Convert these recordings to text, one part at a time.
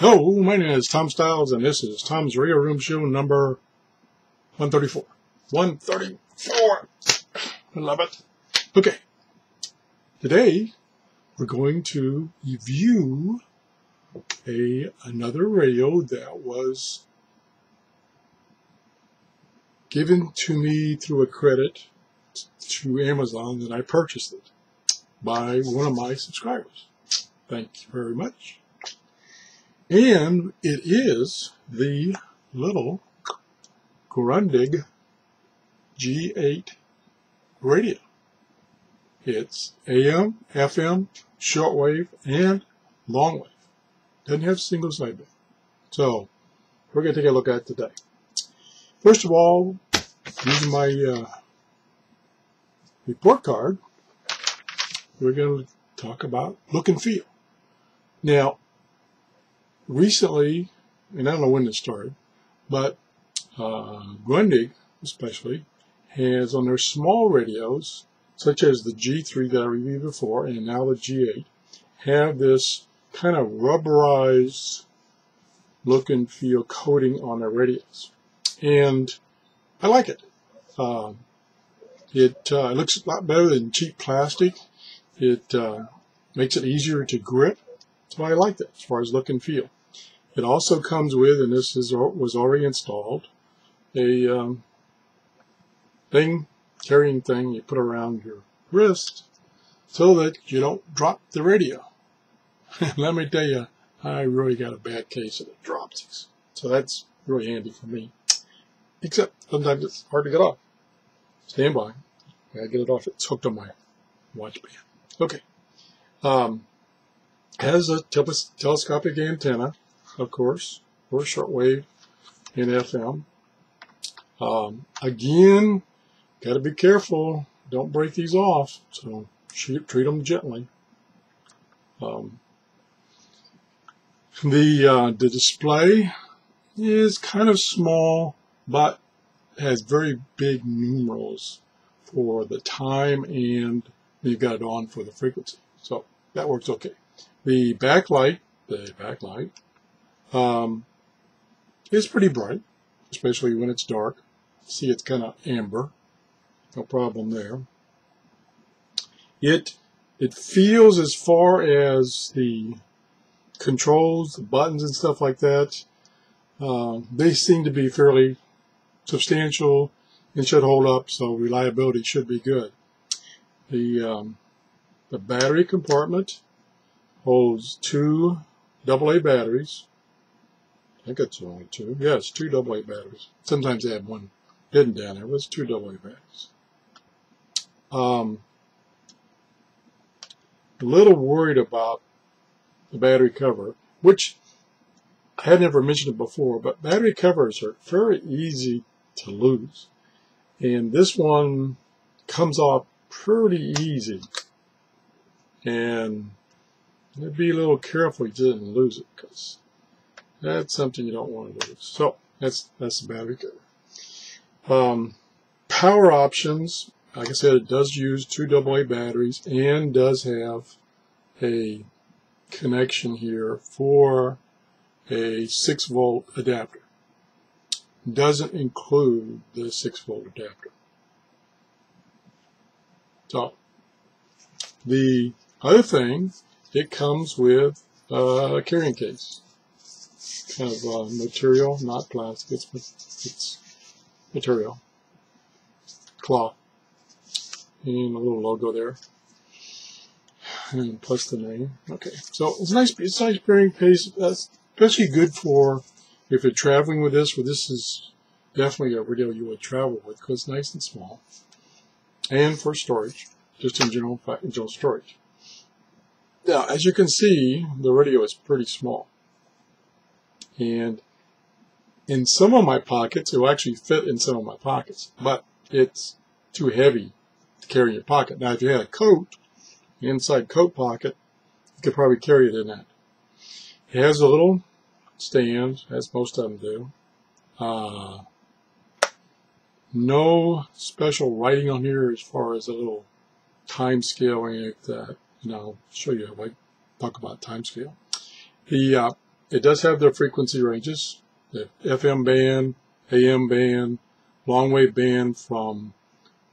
Hello, my name is Tom Styles, and this is Tom's Radio Room Show number 134. 134! I love it. Okay, today we're going to review another radio that was given to me through a credit to Amazon that I purchased it by one of my subscribers. Thank you very much. And it is the little Grundig G-8 radio. It's AM, FM, shortwave, and longwave. Doesn't have single sideband. So we're going to take a look at it today. First of all, using my report card, we're going to talk about look and feel. Now, recently, and I don't know when this started, but Grundig especially has on their small radios, such as the G3 that I reviewed before and now the G8, have this kind of rubberized look and feel coating on their radios. And I like it. It looks a lot better than cheap plastic. It makes it easier to grip. So I like that as far as look and feel. It also comes with, and this was already installed, a carrying thing you put around your wrist so that you don't drop the radio. Let me tell you, I really got a bad case of the dropsies. So that's really handy for me. Except sometimes it's hard to get off. Stand by. I gotta get it off. It's hooked on my watch band. Okay. Has a telescopic antenna, of course, for shortwave and FM. Again, got to be careful. Don't break these off. So treat them gently. The display is kind of small, but has very big numerals for the time, and you've got it on for the frequency. So that works okay. The backlight is pretty bright, especially when it's dark. See, it's kind of amber. No problem there. It feels, as far as the controls, the buttons and stuff like that, they seem to be fairly substantial and should hold up, so reliability should be good. The battery compartment holds 2 AA batteries. I think it's only 2. Yeah, it's 2 AA batteries. Sometimes they have one hidden down there, but it's 2 AA batteries. A little worried about the battery cover, which I had never mentioned it before, but battery covers are very easy to lose. And this one comes off pretty easy. And be a little careful you didn't lose it, because that's something you don't want to lose. So that's the battery cover. Power options, like I said, it does use 2 AA batteries and does have a connection here for a 6-volt adapter. Doesn't include the 6-volt adapter. So the other thing, it comes with a carrying case. Kind of material, not plastic, it's material. Cloth. And a little logo there. And plus the name. Okay, so it's a nice carrying case. That's especially good for if you're traveling with this. Well, this is definitely a radio you would travel with because it's nice and small. And for storage, just in general storage. Now, as you can see, the radio is pretty small. And in some of my pockets, it will actually fit in some of my pockets, but it's too heavy to carry in your pocket. Now, if you had a coat, the inside coat pocket, you could probably carry it in that. It has a little stand, as most of them do. No special writing on here as far as a little time scale or anything like that. And I'll show you how I talk about time scale. The it does have their frequency ranges, the FM band, AM band, long wave band from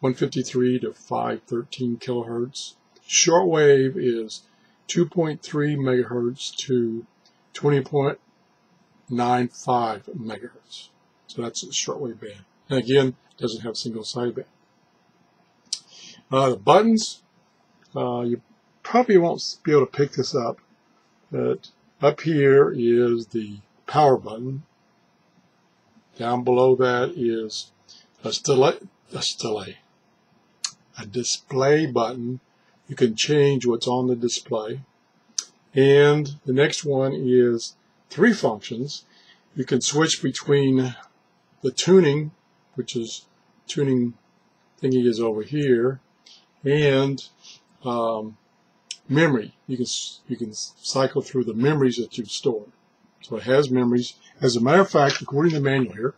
153 to 513 kilohertz. Shortwave is 2.3 megahertz to 20.95 megahertz. So that's the shortwave band. And again, it doesn't have single sideband. The buttons, you probably won't be able to pick this up, but up here is the power button. Down below that is a display button. You can change what's on the display. And the next one is 3 functions. You can switch between the tuning, which is tuning thingy is over here, and memory. You can cycle through the memories that you've stored. So it has memories. As a matter of fact, according to the manual here,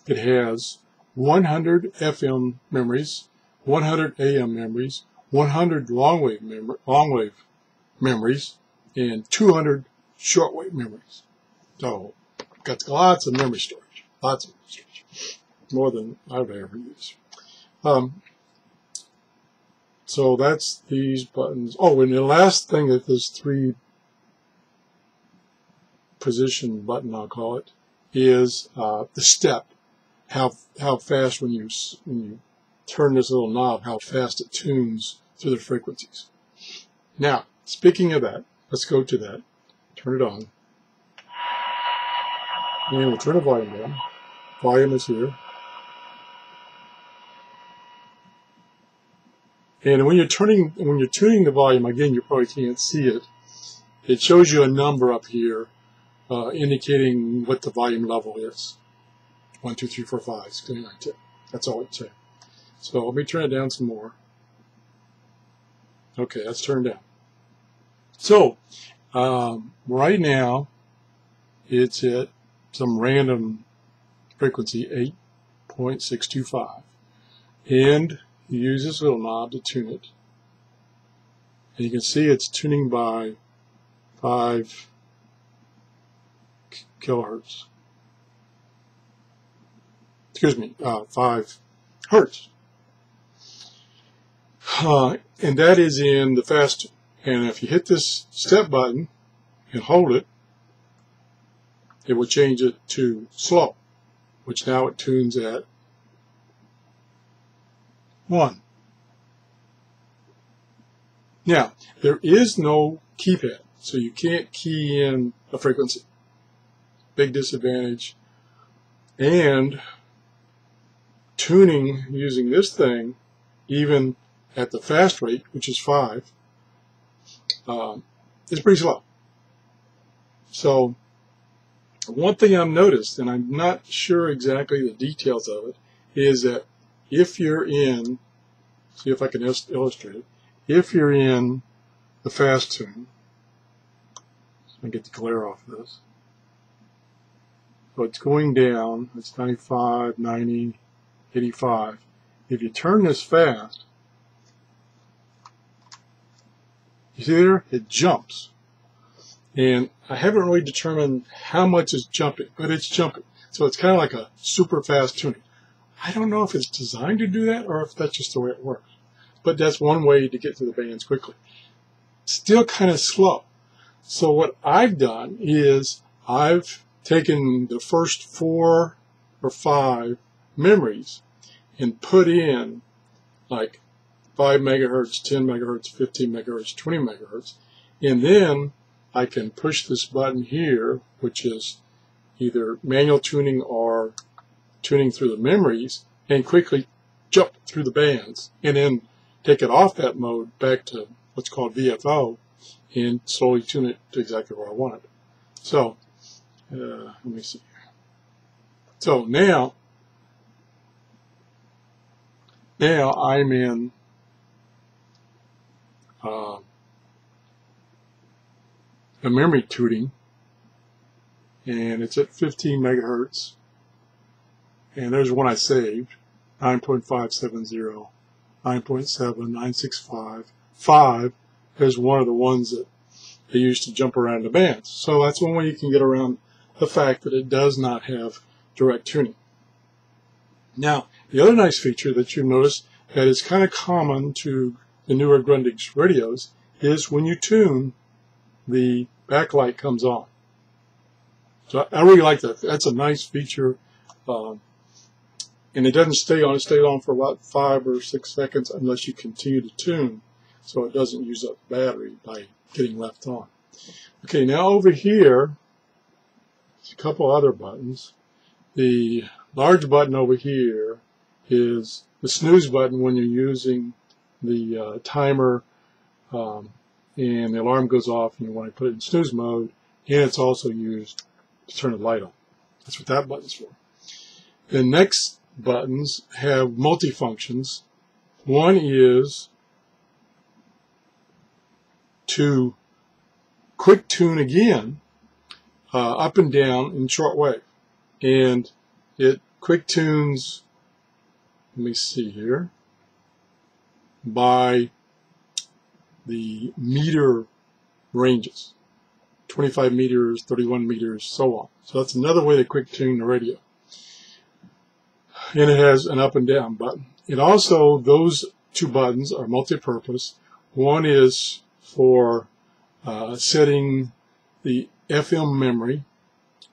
it has 100 FM memories, 100 AM memories, 100 long wave memories, and 200 shortwave memories. So got lots of memory storage. Lots of memory storage. More than I've ever used. So that's these buttons. Oh, and the last thing that this 3 position button, I'll call it, is the step. How fast when you turn this little knob, how fast it tunes through the frequencies. Now, speaking of that, let's go to that. Turn it on. And we'll turn the volume down. Volume is here. And when you're tuning the volume, again, you probably can't see it. It shows you a number up here indicating what the volume level is. 1, 2, 3, 4, 5, 6, 7, 8, 9, 10. That's all it says. So let me turn it down some more. Okay, that's turned down. So right now it's at some random frequency, 8.625, and you use this little knob to tune it. And you can see it's tuning by 5 kilohertz. Excuse me, 5 hertz. And that is in the fast tune. And if you hit this step button and hold it, it will change it to slow, which now it tunes at 1. Now, there is no keypad, so you can't key in a frequency. Big disadvantage. And tuning using this thing, even at the fast rate, which is 5, is pretty slow. So one thing I've noticed, and I'm not sure exactly the details of it, is that if you're in, see if I can illustrate it, if you're in the fast tune, let me get the glare off of this. So it's going down, it's 95, 90, 85. If you turn this fast, you see there? It jumps. And I haven't really determined how much is jumping, but it's jumping. So it's kind of like a super fast tuning. I don't know if it's designed to do that or if that's just the way it works. But that's one way to get to the bands quickly. Still kind of slow. So what I've done is I've taken the first 4 or 5 memories and put in like 5 megahertz, 10 megahertz, 15 megahertz, 20 megahertz, and then I can push this button here, which is either manual tuning or tuning through the memories, and quickly jump through the bands, and then take it off that mode back to what's called VFO, and slowly tune it to exactly where I want it. So, let me see. So now I'm in the memory tuning, and it's at 15 megahertz, and there's one I saved, 9.570, 9.7, 965, 5 is one of the ones that they use to jump around the bands. So that's one way you can get around the fact that it does not have direct tuning. Now, the other nice feature that you notice that is kind of common to the newer Grundig radios is when you tune, the backlight comes on. So I really like that. That's a nice feature. And it doesn't stay on. It stays on for about 5 or 6 seconds unless you continue to tune, so it doesn't use up battery by getting left on. Okay, now over here, there's a couple other buttons. The large button over here is the snooze button when you're using the timer and the alarm goes off and you want to put it in snooze mode, and it's also used to turn the light on. That's what that button's for. The next buttons have multifunctions. One is to quick tune again up and down in shortwave, and it quick tunes, let me see here, by the meter ranges, 25 meters, 31 meters, so on. So that's another way to quick tune the radio. And it has an up and down button. It also, those two buttons are multi-purpose. One is for setting the FM memory,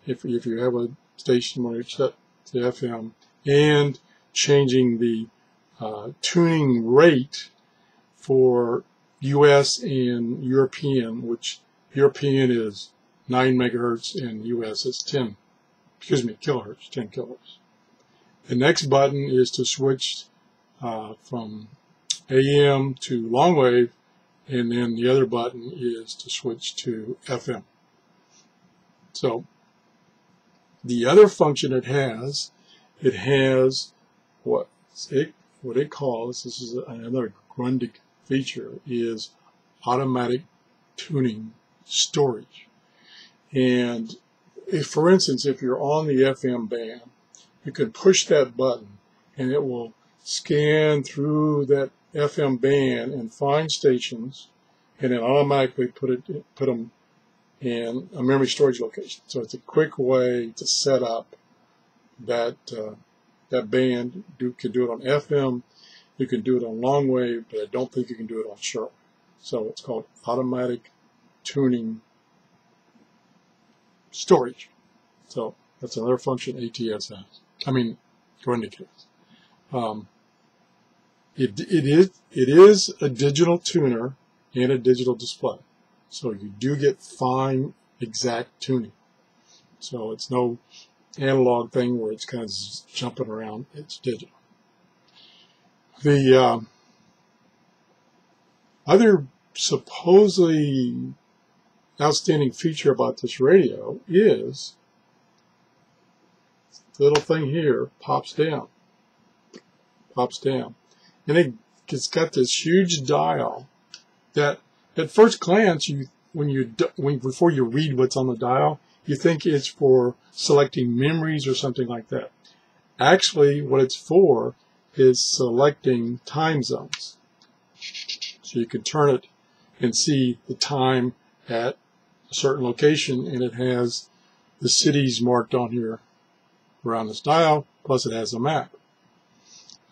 if you have a station where it's set to FM, and changing the tuning rate for US and European, which European is 9 megahertz and US is 10 kilohertz, 10 kilohertz. The next button is to switch from AM to long wave, and then the other button is to switch to FM. So the other function it has what it calls, this is another Grundig feature, is automatic tuning storage. And if, for instance, if you're on the FM band, you can push that button and it will scan through that FM band and find stations, and then automatically put them in a memory storage location. So it's a quick way to set up that that band. You can do it on FM, you can do it on long wave, but I don't think you can do it on short. So it's called automatic tuning storage. So that's another function ATS has. Grundig has. It is a digital tuner and a digital display, so you do get fine, exact tuning. So it's no analog thing where it's kind of jumping around. It's digital. The other supposedly outstanding feature about this radio is the little thing here pops down, and it's got this huge dial that at first glance, before you read what's on the dial, you think it's for selecting memories or something like that. Actually, what it's for is selecting time zones. So you can turn it and see the time at a certain location, and it has the cities marked on here around this dial, plus it has a map.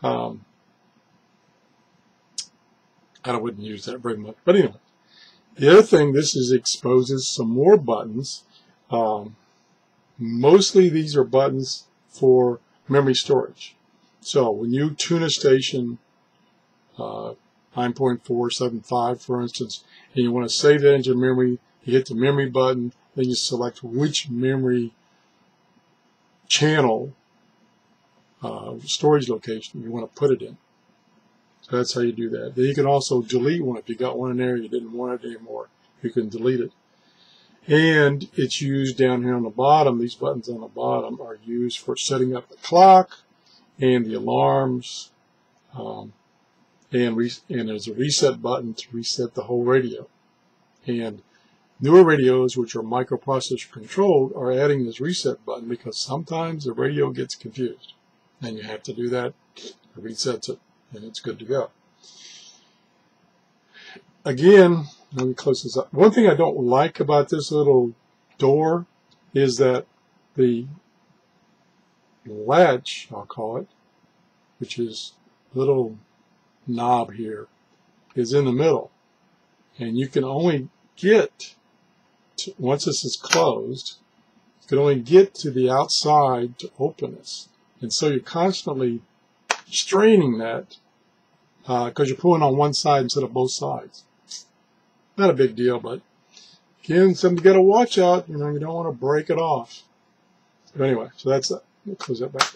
I wouldn't use that very much, but anyway. The other thing, this exposes some more buttons. Mostly these are buttons for memory storage. So when you tune a station, 9.475 for instance, and you want to save that into memory, you hit the memory button, then you select which memory channel storage location you want to put it in. So that's how you do that. Then you can also delete one. If you got one in there you didn't want it anymore, you can delete it. And it's used down here on the bottom. These buttons on the bottom are used for setting up the clock and the alarms, and there's a reset button to reset the whole radio. And newer radios, which are microprocessor controlled, are adding this reset button because sometimes the radio gets confused, and you have to do that. It resets it, and it's good to go. Again, let me close this up. One thing I don't like about this little door is that the latch, I'll call it, which is little knob here, is in the middle. And you can only get, to, once this is closed, you can only get to the outside to open this. And so you're constantly straining that because you're pulling on one side instead of both sides. Not a big deal, but again, something you got to watch out. You know, you don't want to break it off. But anyway, so that's that. We'll close that back.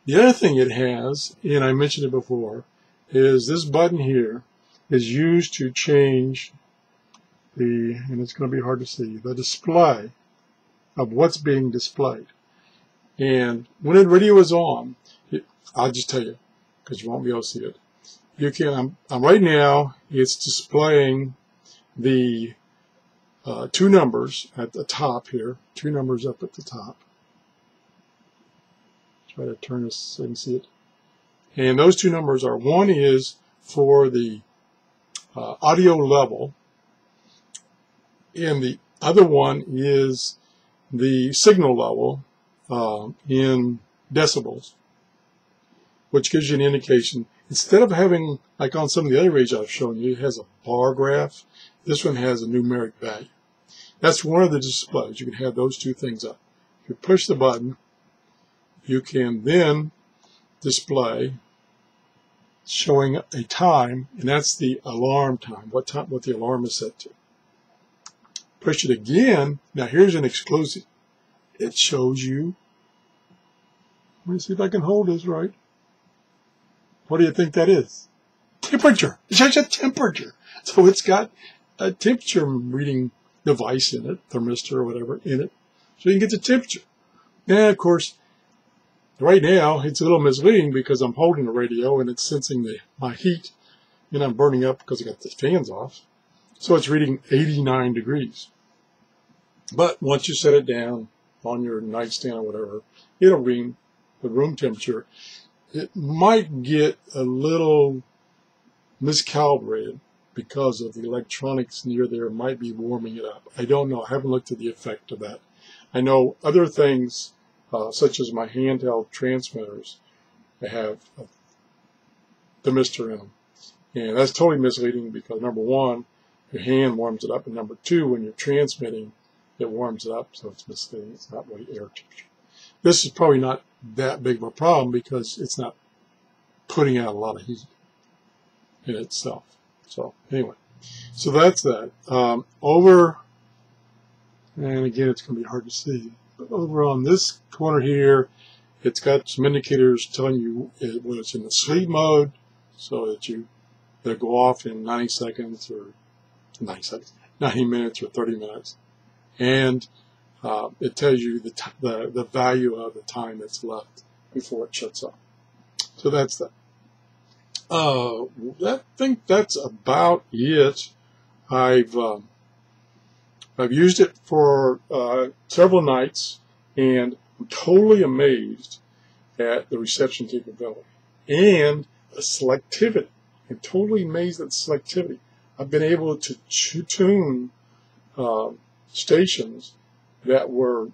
The other thing it has, and I mentioned it before, is this button here is used to change the, and it's going to be hard to see, the display of what's being displayed. And when the radio is on, I'll just tell you, because you won't be able to see it. You can, right now, it's displaying the two numbers at the top here, two numbers up at the top. Try to turn this so you can see it. And those two numbers are, one is for the audio level, and the other one is the signal level in decibels, which gives you an indication. Instead of having, like on some of the other radios I've shown you, it has a bar graph. This one has a numeric value. That's one of the displays. You can have those two things up. If you push the button, you can then display showing a time, and that's the alarm time, what the alarm is set to. Push it again. Now here's an exclusive. It shows you, let me see if I can hold this right. What do you think that is? Temperature. It shows you temperature. So it's got a temperature reading device in it, thermistor or whatever in it, so you can get the temperature. Now, of course, right now it's a little misleading because I'm holding the radio and it's sensing my heat, and I'm burning up because I got the fans off. So it's reading 89 degrees. But once you set it down on your nightstand or whatever, it'll read the room temperature. It might get a little miscalibrated because of the electronics near there might be warming it up. I don't know. I haven't looked at the effect of that. I know other things, such as my handheld transmitters, they have a thermistor in them. And that's totally misleading because, number one, your hand warms it up, and number two, when you're transmitting, it warms it up, so it's misleading. It's not really air temperature. This is probably not that big of a problem because it's not putting out a lot of heat in itself. So anyway, so that's that. Over, and again, it's going to be hard to see, but over on this corner here, it's got some indicators telling you when it's in the sleep mode, so that they'll go off in 90 seconds or 90 minutes or 30 minutes. And it tells you the value of the time that's left before it shuts off. So that's that. I think that's about it. I've used it for several nights, and I'm totally amazed at the reception capability and the selectivity. I'm totally amazed at the selectivity. I've been able to tune stations that were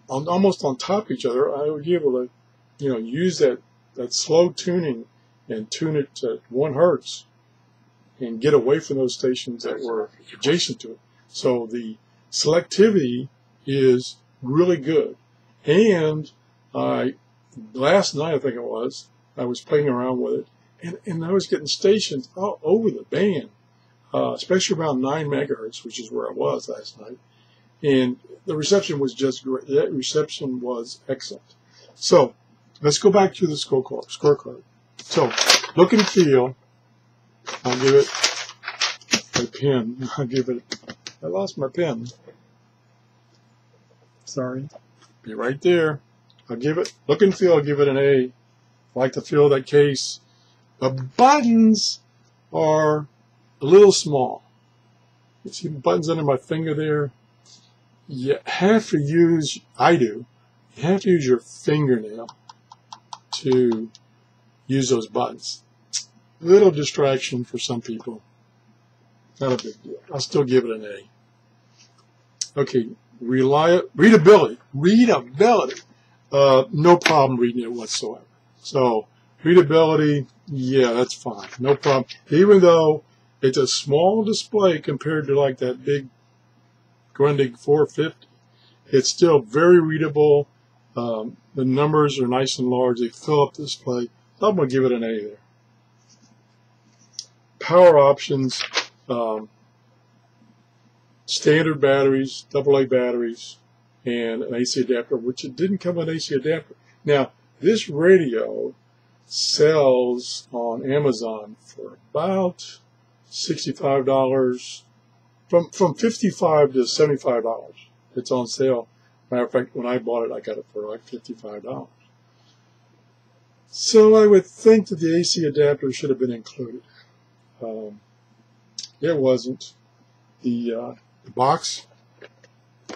almost on top of each other. I would be able to, use that slow tuning and tune it to 1 hertz and get away from those stations that were adjacent to it. So the selectivity is really good. And last night, I think it was, I was playing around with it, and I was getting stations all over the band, especially around 9 megahertz, which is where I was last night. And the reception was just great. That reception was excellent. So let's go back to the scorecard. So look and feel. I'll give it a pen. I lost my pen. Sorry. Be right there. I'll give it, look and feel, I'll give it an A. I like to feel that case. The buttons are a little small. You see the buttons under my finger there? You have to use, I do, you have to use your fingernail to use those buttons. Little distraction for some people. Not a big deal. I'll still give it an A. Okay, readability. No problem reading it whatsoever. So, readability, yeah, that's fine. No problem. Even though it's a small display compared to like that big Grundig 450, it's still very readable. The numbers are nice and large. They fill up the display. I'm going to give it an A there. Power options, standard batteries, AA batteries, and an AC adapter, which it didn't come with an AC adapter. Now, this radio sells on Amazon for about $65, from $55 to $75. It's on sale. Matter of fact, when I bought it, I got it for like $55. So I would think that the AC adapter should have been included. It wasn't. The box.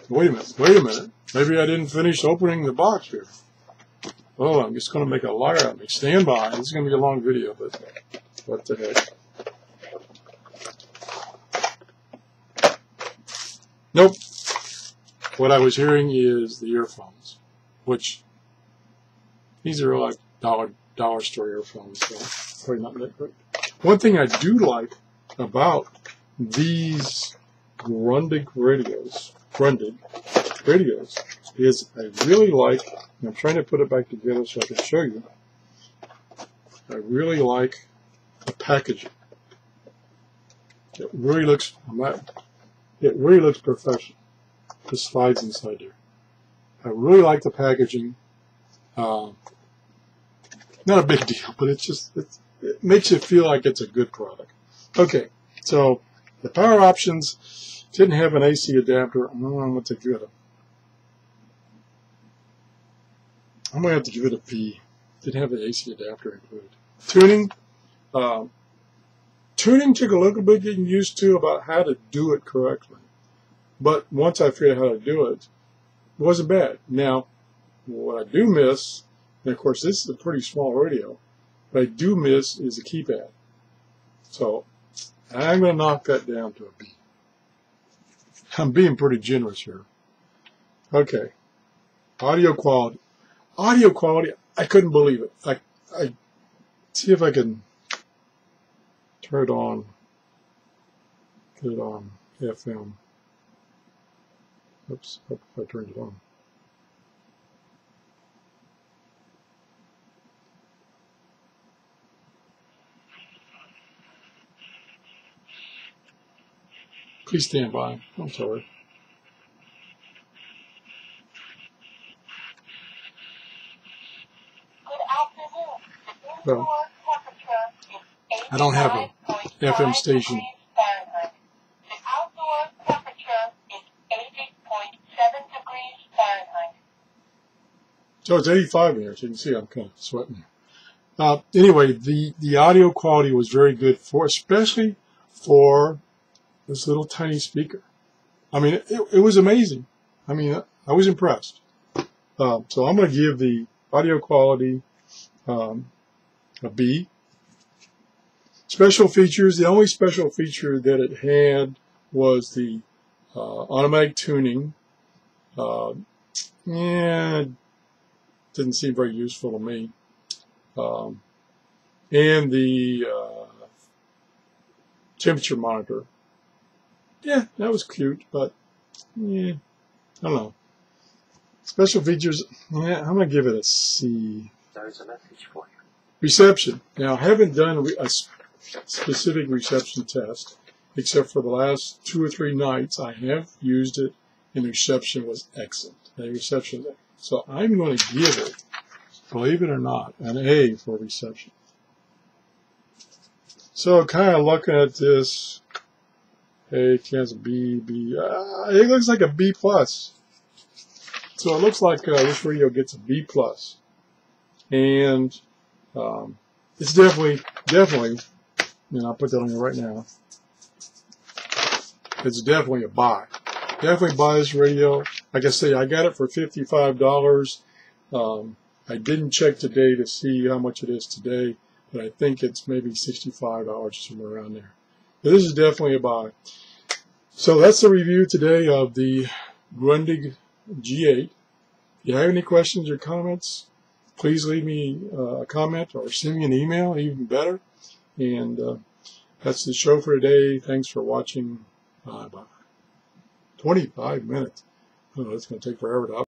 Wait a minute. Maybe I didn't finish opening the box here. Oh, I'm just going to make a liar out of me. Stand by. This is going to be a long video, but what the heck. Nope. What I was hearing is the earphones, which these are like dollar store earphones, so probably not that great. One thing I do like about these Grundig radios is I really like, and I'm trying to put it back together so I can show you, I really like the packaging. It really looks professional. It slides inside there. I really like the packaging. Not a big deal, but it makes you feel like it's a good product. Okay, so the power options didn't have an AC adapter. I don't know what to give it. I'm going to have to give it a B. Didn't have an AC adapter included. Tuning. Tuning took a little bit getting used to about how to do it correctly. But once I figured out how to do it, it wasn't bad. Now, what I do miss, and of course this is a pretty small radio, what I do miss is the keypad. So I'm going to knock that down to a B. I'm being pretty generous here. Okay. Audio quality. Audio quality, I couldn't believe it. I see if I can turn it on. Get it on FM. Oops, hope I turned it on. Please stand by. I'm sorry. Well, I don't have a FM station. So it's 85 in here, so you can see I'm kind of sweating. Anyway, the audio quality was very good, especially for this little tiny speaker. I mean, it was amazing. I mean, I was impressed. So I'm going to give the audio quality a B. Special features, the only special feature that it had was the automatic tuning. Didn't seem very useful to me. And the temperature monitor. Yeah, that was cute, but yeah, I don't know. Special features, yeah, I'm going to give it a C. There's a message for you. Reception. Now, I haven't done a specific reception test, except for the last 2 or 3 nights. I have used it, and the reception was excellent. So I'm going to give it, believe it or not, an A for reception. So kind of looking at this, A, chance B, it looks like a B+. So it looks like this radio gets a B+. And it's definitely, I'll put that on you right now. It's definitely a buy. Definitely buy this radio. Like I say, I got it for $55. I didn't check today to see how much it is today, but I think it's maybe $65, somewhere around there. this is definitely a buy. So that's the review today of the Grundig G8. If you have any questions or comments, please leave me a comment or send me an email, even better. And that's the show for today. Thanks for watching. Bye. 25 minutes. Oh, it's going to take forever to upload.